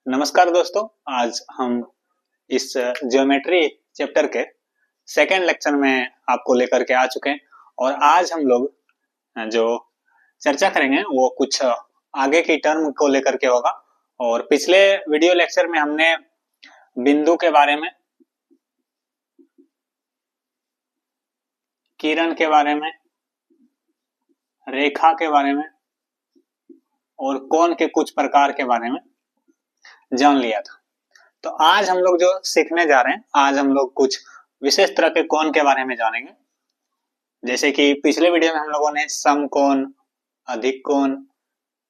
नमस्कार दोस्तों। आज हम इस ज्योमेट्री चैप्टर के सेकेंड लेक्चर में आपको लेकर के आ चुके हैं और आज हम लोग जो चर्चा करेंगे वो कुछ आगे की टर्म को लेकर के होगा। और पिछले वीडियो लेक्चर में हमने बिंदु के बारे में, किरण के बारे में, रेखा के बारे में और कोण के कुछ प्रकार के बारे में जान लिया था। तो आज हम लोग जो सीखने जा रहे हैं, आज हम लोग कुछ विशेष तरह के कोण के बारे में जानेंगे। जैसे कि पिछले वीडियो में हम लोगों ने समकोण, अधिक कोण,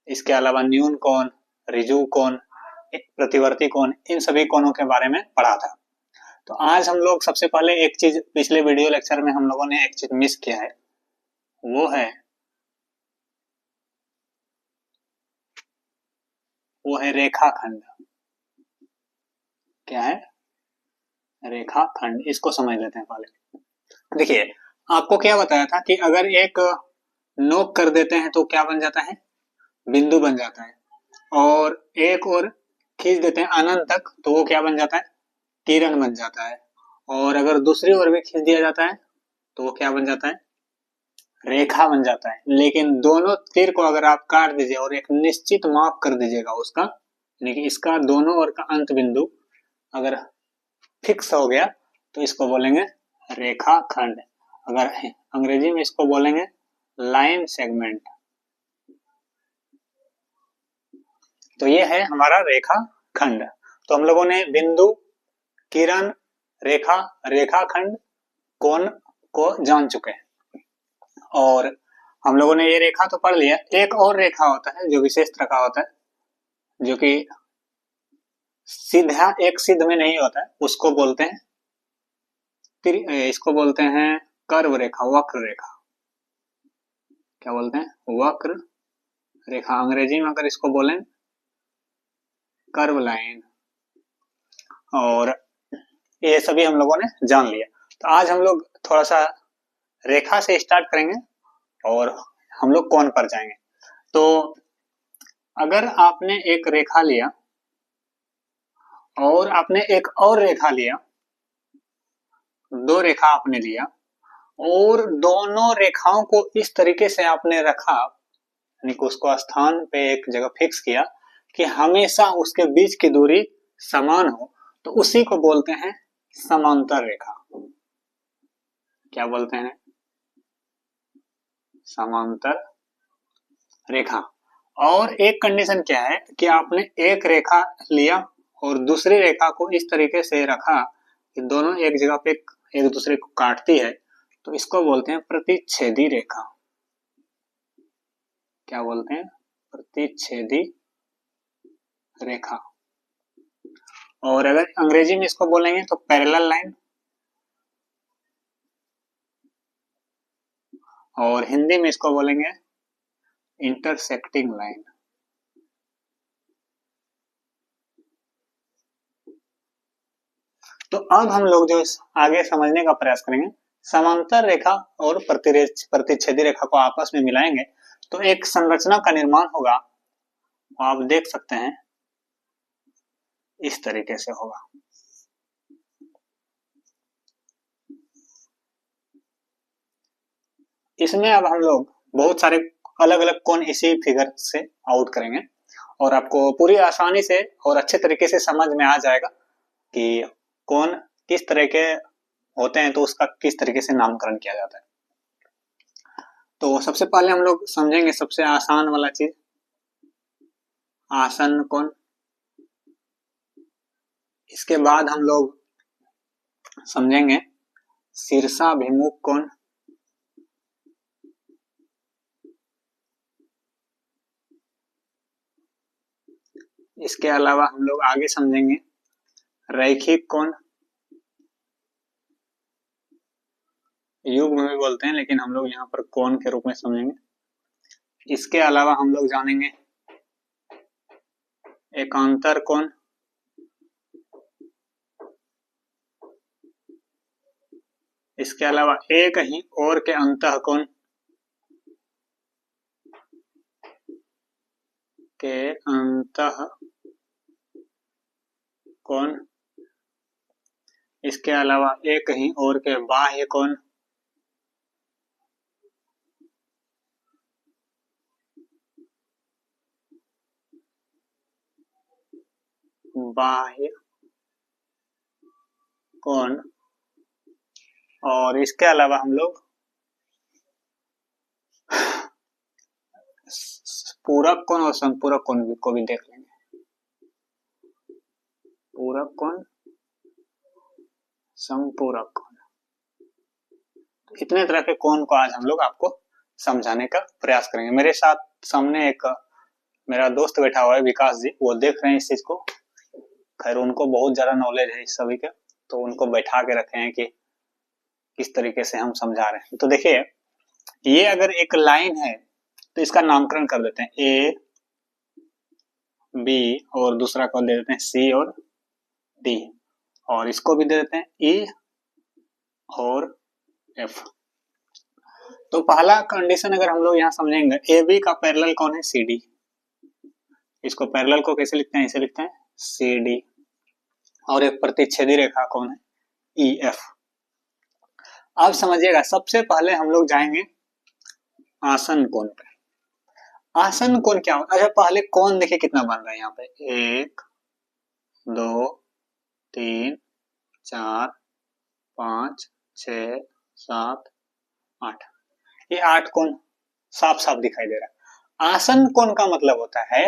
इसके अलावा न्यून कोण, ऋजु कोण, प्रतिवर्ती कोण, इन सभी कोणों के बारे में पढ़ा था। तो आज हम लोग सबसे पहले एक चीज, पिछले वीडियो लेक्चर में हम लोगों ने एक चीज मिस किया है, वो है रेखाखंड। क्या है? रेखाखंड। इसको समझ लेते हैं पहले। देखिए, आपको क्या बताया था कि अगर एक नोक कर देते हैं तो क्या बन जाता है? बिंदु बन जाता है। और एक और खींच देते हैं अनंत तक तो वो क्या बन जाता है? किरण बन जाता है। और अगर दूसरी ओर भी खींच दिया जाता है तो वो क्या बन जाता है? रेखा बन जाता है। लेकिन दोनों तीर को अगर आप काट दीजिए और एक निश्चित माप कर दीजिएगा उसका, यानी कि इसका दोनों ओर का अंत बिंदु अगर फिक्स हो गया तो इसको बोलेंगे रेखाखंड। अगर अंग्रेजी में इसको बोलेंगे लाइन सेगमेंट। तो ये है हमारा रेखाखंड। तो हम लोगों ने बिंदु, किरण, रेखा, रेखाखंड, कोण को जान चुके हैं। और हम लोगों ने ये रेखा तो पढ़ लिया। एक और रेखा होता है जो विशेष तरह का होता है, जो कि सीधा एक सिद्ध में नहीं होता है, उसको बोलते हैं इसको बोलते हैं कर्व रेखा, वक्र रेखा। क्या बोलते हैं? वक्र रेखा। अंग्रेजी में अगर इसको बोलें कर्व लाइन। और ये सभी हम लोगों ने जान लिया। तो आज हम लोग थोड़ा सा रेखा से स्टार्ट करेंगे और हम लोग कोण पर जाएंगे। तो अगर आपने एक रेखा लिया और आपने एक और रेखा लिया, दो रेखा आपने लिया और दोनों रेखाओं को इस तरीके से आपने रखा, यानी कि उसको स्थान पे एक जगह फिक्स किया कि हमेशा उसके बीच की दूरी समान हो, तो उसी को बोलते हैं समांतर रेखा। क्या बोलते हैं? समांतर रेखा। और एक कंडीशन क्या है कि आपने एक रेखा लिया और दूसरी रेखा को इस तरीके से रखा कि दोनों एक जगह पे एक दूसरे को काटती है, तो इसको बोलते हैं प्रतिच्छेदी रेखा। क्या बोलते हैं? प्रतिच्छेदी रेखा। और अगर अंग्रेजी में इसको बोलेंगे तो पैरेलल लाइन, और हिंदी में इसको बोलेंगे इंटरसेक्टिंग लाइन। तो अब हम लोग जो आगे समझने का प्रयास करेंगे, समांतर रेखा और प्रतिच्छेदी रेखा को आपस में मिलाएंगे तो एक संरचना का निर्माण होगा। आप देख सकते हैं इस तरीके से होगा। इसमें अब हम लोग बहुत सारे अलग अलग कोण इसी फिगर से आउट करेंगे और आपको पूरी आसानी से और अच्छे तरीके से समझ में आ जाएगा कि कोण किस तरह के होते हैं, तो उसका किस तरीके से नामकरण किया जाता है। तो सबसे पहले हम लोग समझेंगे सबसे आसान वाला चीज, आसन्न कोण। इसके बाद हम लोग समझेंगे शीर्षाभिमुख कोण। इसके अलावा हम लोग आगे समझेंगे रैखिक कोण, युग्म भी बोलते हैं लेकिन हम लोग यहाँ पर कोण के रूप में समझेंगे। इसके अलावा हम लोग जानेंगे एकांतर कोण। इसके अलावा एक ही ओर के अंतः कोण के अंतः कोण, इसके अलावा एक ही और के बाह्य कोण, बाह्य कोण, और इसके अलावा हम लोग पूरक कोण और संपूरक कोण को भी देख लेंगे। पूरक कोण, संपूरक कोण, इतने तरह के कोण को आज हम लोग आपको समझाने का प्रयास करेंगे। मेरे साथ सामने एक मेरा दोस्त बैठा हुआ है विकास जी, वो देख रहे हैं इस चीज को। खैर उनको बहुत ज्यादा नॉलेज है इस सभी का, तो उनको बैठा के रखे हैं कि किस तरीके से हम समझा रहे हैं। तो देखिए, ये अगर एक लाइन है तो इसका नामकरण कर देते हैं ए बी, और दूसरा को दे देते हैं सी और डी, और इसको भी दे देते हैं ई और एफ। तो पहला कंडीशन अगर हम लोग यहाँ समझेंगे, ए बी का पैरेलल कौन है, सी डी। इसको पैरेलल को कैसे लिखते हैं, इसे लिखते हैं सी डी, और एक प्रतिच्छेदी रेखा कौन है, ई एफ। अब समझिएगा, सबसे पहले हम लोग जाएंगे आसन कोण पे। आसन कोण क्या होता है? अच्छा, पहले कोण देखिए कितना बन रहा है यहाँ पे, 1 2 3 4 5 6 7 8, ये 8 कोण साफ साफ दिखाई दे रहा है। आसन कोण का मतलब होता है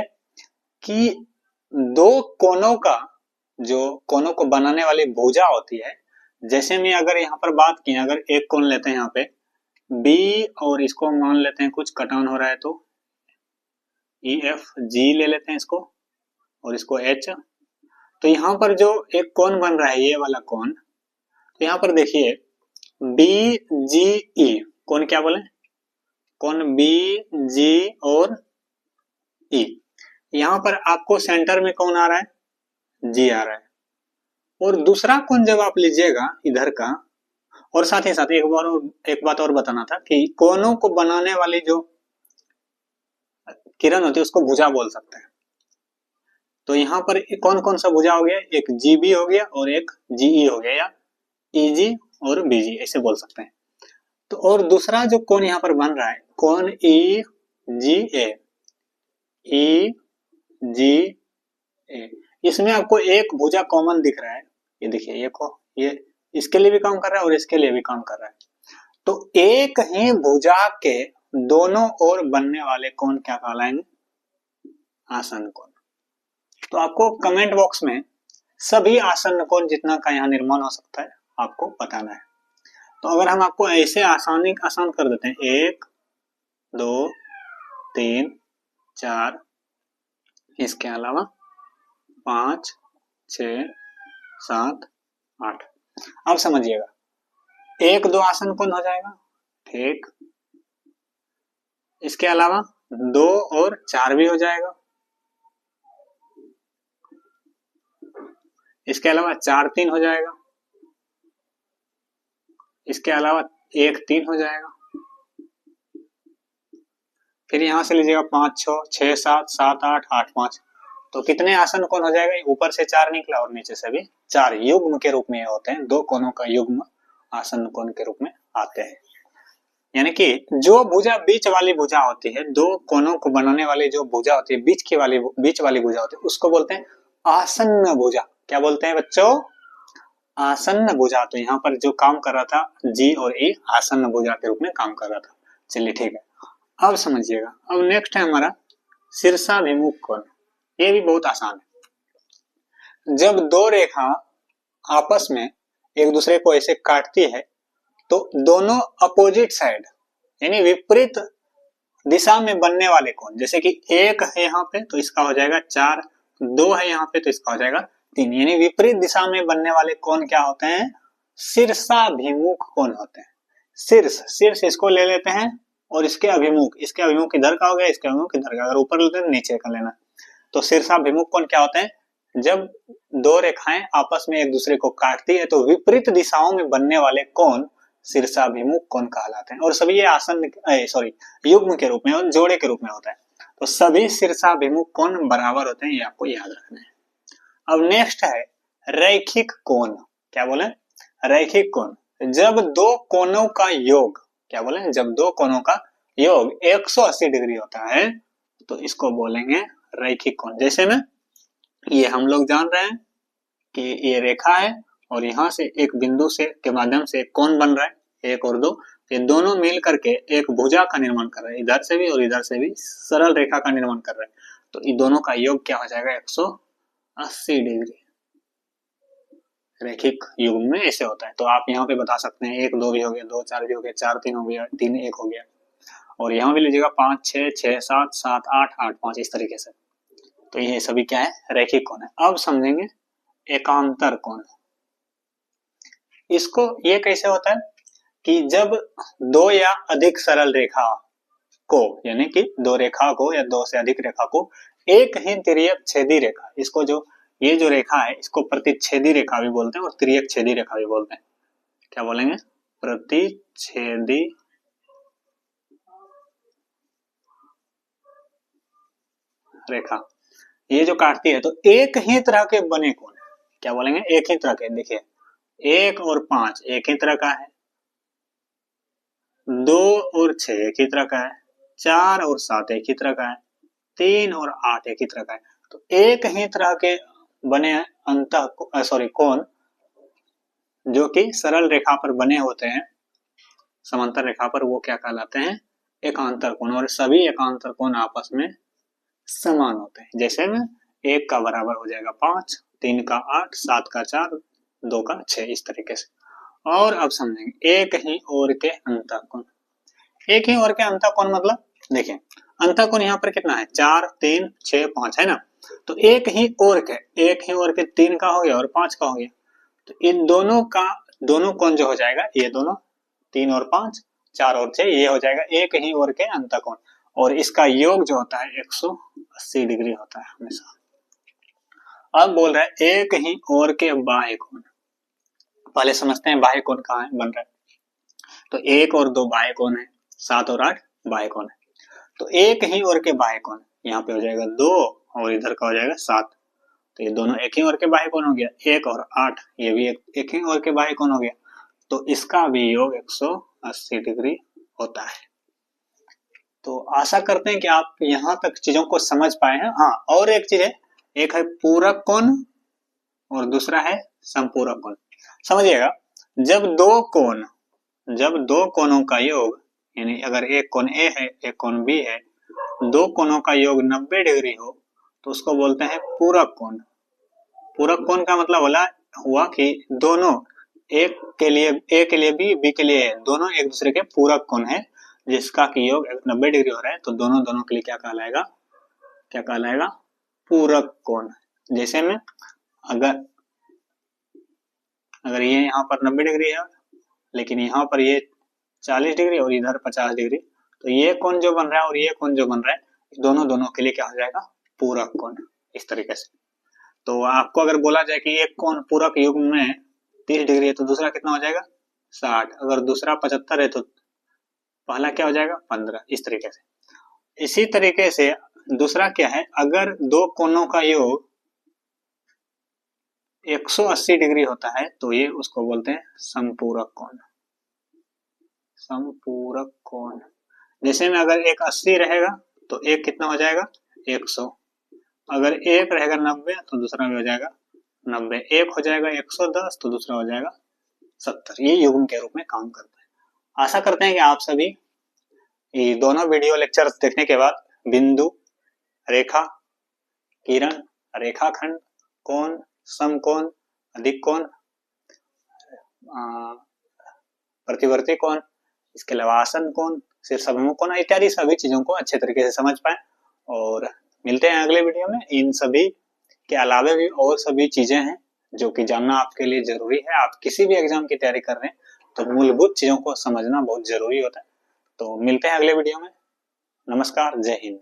कि दो कोणों का, जो कोणों को बनाने वाली भुजा होती है, जैसे मैं अगर यहाँ पर बात की, अगर एक कोण लेते हैं यहाँ पे बी, और इसको मान लेते हैं कुछ कटान हो रहा है तो ई एफ जी ले लेते हैं इसको, और इसको एच। तो यहाँ पर जो एक कोण बन रहा है, ये वाला कोण, तो यहाँ पर देखिए बी जी ई, कोण क्या बोले, कोण बी जी और ई। यहाँ पर आपको सेंटर में कौन आ रहा है, जी आ रहा है। और दूसरा कोण जब आप लीजिएगा इधर का, और साथ ही साथ एक बात और बताना था कि कोणों को बनाने वाली जो किरण होती है उसको भुजा बोल सकते हैं। तो यहाँ पर कौन कौन सा भुजा हो गया, एक जीबी हो गया और एक जीई हो गया, या ईजी और बीजी ऐसे बोल सकते हैं। तो और दूसरा जो कोण यहाँ पर बन रहा है, कोण ई जी ए, ई जी ए, इसमें आपको एक भुजा कॉमन दिख रहा है, ये देखिए, ये इसके लिए भी काम कर रहा है और इसके लिए भी काम कर रहा है। तो एक ही भुजा के दोनों ओर बनने वाले कोण क्या कहलाएंगे, आसन कोण। तो आपको कमेंट बॉक्स में सभी आसन कोण जितना का यहाँ निर्माण हो सकता है आपको बताना है। तो अगर हम आपको ऐसे आसान कर देते हैं, 1 2 3 4, इसके अलावा 5 6 7 8, अब समझिएगा 1 2 आसन कोण हो जाएगा, ठीक। इसके अलावा 2 और 4 भी हो जाएगा, इसके अलावा 4 3 हो जाएगा, इसके अलावा 1 3 हो जाएगा। फिर यहां से लीजिएगा 5 6 7 7 8 8 5, तो कितने आसन कोण हो जाएगा, ऊपर से 4 निकला और नीचे से भी 4, युग्म के रूप में होते हैं, दो कोणों का युग्म आसन कोण के रूप में आते हैं। यानी कि जो भुजा बीच वाली भुजा होती है, दो कोणों को बनाने वाली जो भुजा होती है, बीच वाली भुजा होती है, उसको बोलते हैं आसन्न भुजा। क्या बोलते हैं बच्चों, आसन्न भुजा। तो यहाँ पर जो काम कर रहा था जी और ई, आसन्न भुजा के रूप में काम कर रहा था। चलिए ठीक है, अब समझिएगा। अब नेक्स्ट है हमारा शीर्षाभिमुख कोण। ये भी बहुत आसान है। जब दो रेखा आपस में एक दूसरे को ऐसे काटती है तो दोनों अपोजिट साइड यानी विपरीत दिशा में बनने वाले कोण, जैसे कि 1 है यहाँ पे तो इसका हो जाएगा 4, 2 है यहाँ पे तो इसका हो जाएगा 3, यानी विपरीत दिशा में बनने वाले कोण क्या होते हैं, शीर्षाभिमुख कोण होते हैं। शीर्ष इसको ले लेते हैं और इसके अभिमुख इधर का हो गया, इसके अभिमुख इधर का, अगर ऊपर लेते हैं नीचे का लेना। तो शीर्षाभिमुख कोण क्या होते हैं, जब दो रेखाएं आपस में एक दूसरे को काटती है तो विपरीत दिशाओं में बनने वाले कोण शीर्षाभिमुख कोण कहलाते हैं। और सभी ये युग्म के रूप में और जोड़े के रूप में होता है। तो सभी शीर्षाभिमुख कोण बराबर होते हैं, ये आपको याद रखना है। अब नेक्स्ट है रैखिक कोण, क्या बोले, रैखिक कोण। जब दो कोणों का योग, क्या बोले, जब दो कोणों का योग 180 डिग्री होता है तो इसको बोलेंगे रैखिक कोण। जैसे में ये हम लोग जान रहे हैं कि ये रेखा है और यहाँ से एक बिंदु से के माध्यम से कोण बन रहा है 1 और 2, ये दोनों मिल करके एक भुजा का निर्माण कर रहे हैं, इधर से भी और इधर से भी सरल रेखा का निर्माण कर रहे हैं, तो इन दोनों का योग क्या हो जाएगा 180 डिग्री। रैखिक युग्म में ऐसे होता है। तो आप यहाँ पे बता सकते हैं 1 2 भी हो गया, 2 4 भी हो गया, 4 3 हो गया, 3 1 हो गया, और यहाँ भी लीजिएगा 5 6 6 7 7 8 8 5, इस तरीके से। तो ये सभी क्या है, रैखिक कोण है। अब समझेंगे एकांतर कोण। इसको ये कैसे होता है कि जब दो या अधिक सरल रेखा को, यानी कि दो रेखा को या दो से अधिक रेखा को एक ही तिर्यक छेदी रेखा, इसको जो ये जो रेखा है इसको प्रतिच्छेदी रेखा भी बोलते हैं और तिर्यक छेदी रेखा भी बोलते हैं। क्या बोलेंगे, प्रतिच्छेदी रेखा। ये जो काटती है तो एक ही तरह के बने कोण, क्या बोलेंगे, एक ही तरह के। देखिए 1 और 5 एक ही तरह का है, 2 और 6 एक ही तरह का है, 4 और 7 एक ही तरह का है, 3 और 8 एक ही तरह का है। तो एक ही तरह के बने कोण जो कि सरल रेखा पर बने होते हैं, समांतर रेखा पर, वो क्या कहलाते हैं, एकांतर कोण। और सभी एकांतर कोण आपस में समान होते हैं। जैसे में 1 का बराबर हो जाएगा 5, 3 का 8, 7 का 4, 2 का 6, इस तरीके से। और अब समझेंगे एक ही ओर के अंतःकोण। एक ही ओर के अंतःकोण मतलब देखिए अंतःकोण यहाँ पर कितना है, 4 3 6 5 है ना। तो एक ही ओर के 3 का हो गया और 5 का हो गया, तो इन दोनों कोण जो हो जाएगा, ये दोनों 3 और 5, 4 और 6, ये हो जाएगा एक ही ओर के अंतःकोण। और इसका योग जो होता है 180 डिग्री होता है हमेशा। अब बोल रहा है एक ही ओर के बाह्य कोण। पहले समझते हैं बाह्य कोण कहाँ बन रहा है। तो 1 और 2 बाह्य कोण है, 7 और 8 बाह्य कोण है। तो एक ही ओर के बाह्य कोण यहाँ पे हो जाएगा 2 और इधर का हो जाएगा 7, तो ये दोनों एक ही ओर के बाह्य कोण हो गया। 1 और 8 ये भी एक ही ओर के बाह्य कोण हो गया, तो इसका भी योग 180 डिग्री होता है। तो आशा करते हैं कि आप यहाँ तक चीजों को समझ पाए हैं। हाँ, और एक चीज है, एक है पूरक कोण और दूसरा है संपूरक कोण। समझिएगा, जब दो कोणों का योग, यानी अगर एक कोण ए है एक कोण बी है, दो कोणों का योग 90 डिग्री हो तो उसको बोलते हैं पूरक कोण। पूरक कोण का मतलब हुआ कि दोनों ए के लिए बी के लिए दोनों एक दूसरे के पूरक कोण है, जिसका कि योग 90 डिग्री हो रहा है, तो दोनों के लिए क्या कहलाएगा, पूरक कोण। जैसे में अगर ये यहाँ पर 90 डिग्री है लेकिन यहाँ पर ये 40 डिग्री और इधर 50 डिग्री, तो ये कोण जो बन रहा है और ये कोण जो बन रहा है, दोनों के लिए क्या हो जाएगा, पूरक कोण, इस तरीके से। तो आपको अगर बोला जाए कि एक कोण पूरक युग्म में 30 डिग्री है तो दूसरा कितना हो जाएगा, 60। अगर दूसरा 75 है तो पहला क्या हो जाएगा, 15, इस तरीके से। इसी तरीके से दूसरा क्या है, अगर दो कोणों का योग 180 डिग्री होता है तो ये उसको बोलते हैं संपूरक कोण। संपूरक कोण जैसे में अगर एक 80 रहेगा तो एक कितना हो जाएगा, 100। अगर एक रहेगा 90 तो दूसरा भी हो जाएगा 90। एक हो जाएगा 110 तो दूसरा हो जाएगा 70। ये युग्म के रूप में काम करता है। आशा करते हैं कि आप सभी ये दोनों वीडियो लेक्चर्स देखने के बाद बिंदु, रेखा, किरण, रेखाखंड, कोण, समकोण, अधिक कोण, प्रतिवर्ती कोण, इसके अलावा आसन कोण, शीर्षाभिमुख कोण इत्यादि सभी चीजों को अच्छे तरीके से समझ पाए। और मिलते हैं अगले वीडियो में। इन सभी के अलावा भी और सभी चीजें हैं जो कि जानना आपके लिए जरूरी है। आप किसी भी एग्जाम की तैयारी कर रहे हैं तो मूलभूत चीजों को समझना बहुत जरूरी होता है। तो मिलते हैं अगले वीडियो में। नमस्कार, जय हिंद।